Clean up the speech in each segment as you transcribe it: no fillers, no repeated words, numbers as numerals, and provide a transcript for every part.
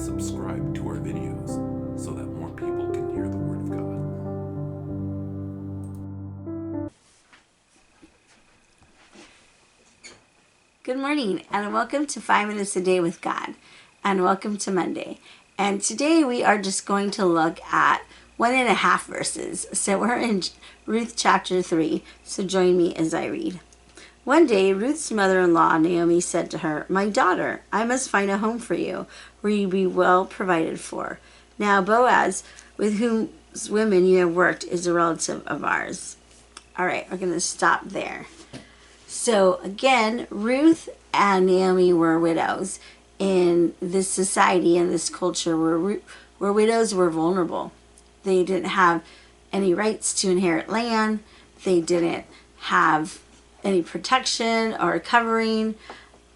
subscribe to our videos so that more people can hear the Word of God. Good morning and welcome to 5 Minutes a Day with God, and welcome to Monday. And today we are just going to look at 1.5 verses. So we're in Ruth chapter 3, so join me as I read. One day, Ruth's mother-in-law, Naomi, said to her, "My daughter, I must find a home for you, where you be well provided for. Now Boaz, with whose women you have worked, is a relative of ours." All right, we're going to stop there. So again, Ruth and Naomi were widows in this society and this culture where widows were vulnerable. They didn't have any rights to inherit land. They didn't have any protection or covering,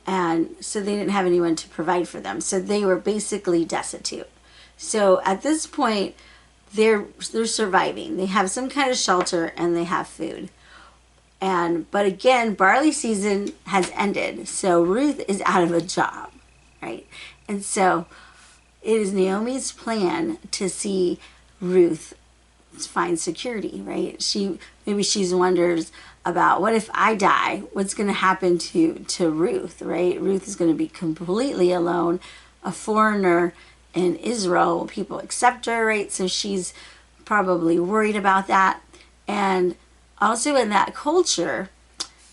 and so they didn't have anyone to provide for them. So they were basically destitute. So at this point, they're surviving. They have some kind of shelter and they have food. But again, barley season has ended, so Ruth is out of a job, right? And so it is Naomi's plan to see Ruth find security, right? Maybe she's wonders about, what if I die? What's going to happen to Ruth, right? Ruth is going to be completely alone, a foreigner in Israel. Will people accept her, right? So she's probably worried about that. And also in that culture,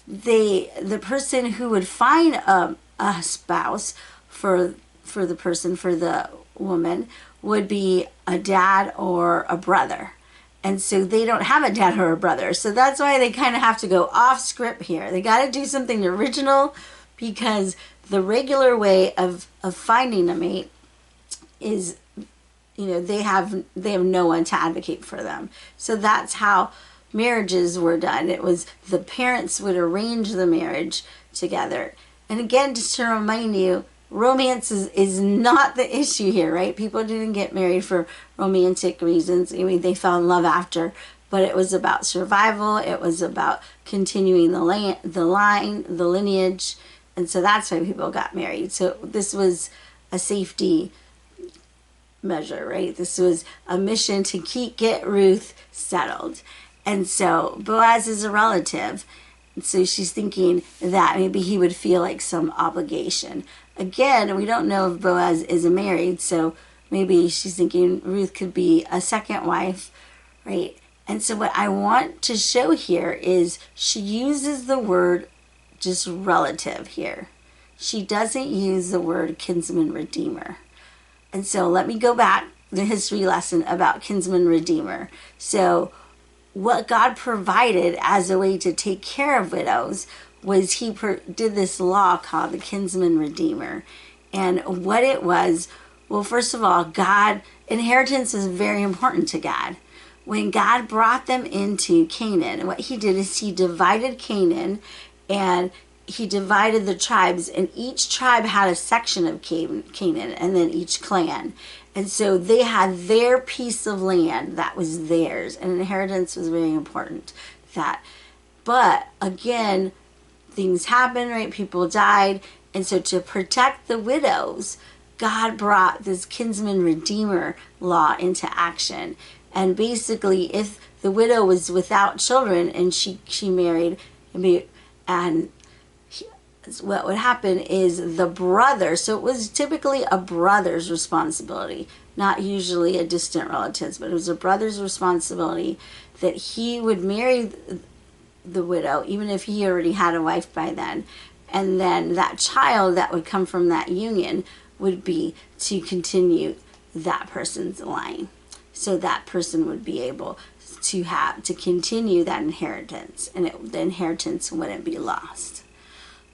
the person who would find a spouse for the woman would be a dad or a brother. And so they don't have a dad or a brother. So that's why they kind of have to go off script here. They got to do something original, because the regular way of finding a mate is, they have no one to advocate for them. So that's how marriages were done. It was the parents would arrange the marriage together. And again, just to remind you, romance is not the issue here, right? People didn't get married for romantic reasons. I mean, they fell in love after, but it was about survival. It was about continuing the lineage. And so that's why people got married. So this was a safety measure, right? This was a mission to get Ruth settled. And so Boaz is a relative. And so she's thinking that maybe he would feel like some obligation. Again, we don't know if Boaz is married, so maybe she's thinking Ruth could be a second wife, right? And so what I want to show here is she uses the word just relative here. She doesn't use the word kinsman redeemer. And so let me go back to the history lesson about kinsman redeemer. So what God provided as a way to take care of widows was he did this law called the kinsman redeemer. And what it was, well, first of all, inheritance is very important to God. When God brought them into Canaan, what he did is he divided Canaan, and he divided the tribes, and each tribe had a section of Canaan, and then each clan. And so they had their piece of land that was theirs, and inheritance was very important. But again, things happened, right? People died. And so to protect the widows, God brought this kinsman redeemer law into action. And basically, if the widow was without children and she married, and what would happen is the brother, so it was typically a brother's responsibility, not usually a distant relative's, but it was a brother's responsibility that he would marry the widow, even if he already had a wife by then. And then that child that would come from that union would be to continue that person's line. So that person would be able to continue that inheritance, and the inheritance wouldn't be lost.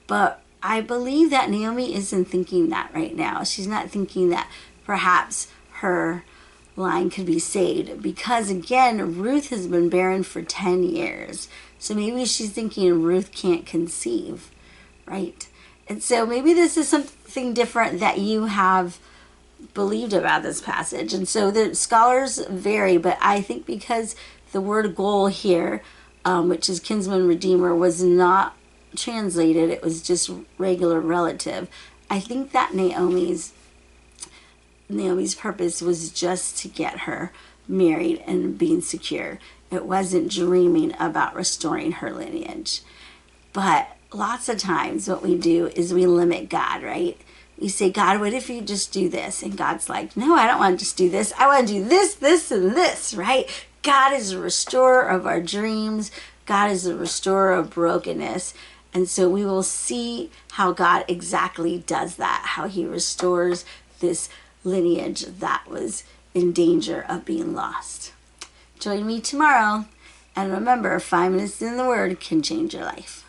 But I believe that Naomi isn't thinking that right now. She's not thinking that perhaps her line could be saved, because again, Ruth has been barren for 10 years. So maybe she's thinking Ruth can't conceive, right? And so maybe this is something different that you have believed about this passage. And so the scholars vary, but I think because the word goal here, which is kinsman redeemer, was not translated, it was just regular relative. I think that Naomi's Naomi's purpose was just to get her married and being secure. It wasn't dreaming about restoring her lineage. But lots of times what we do is we limit God, right? We say, God, what if you just do this? And God's like, no, I don't want to just do this. I want to do this, this, and this, right? God is a restorer of our dreams. God is a restorer of brokenness. And so we will see how God exactly does that, how he restores this lineage that was in danger of being lost. Join me tomorrow. And remember, 5 minutes in the Word can change your life.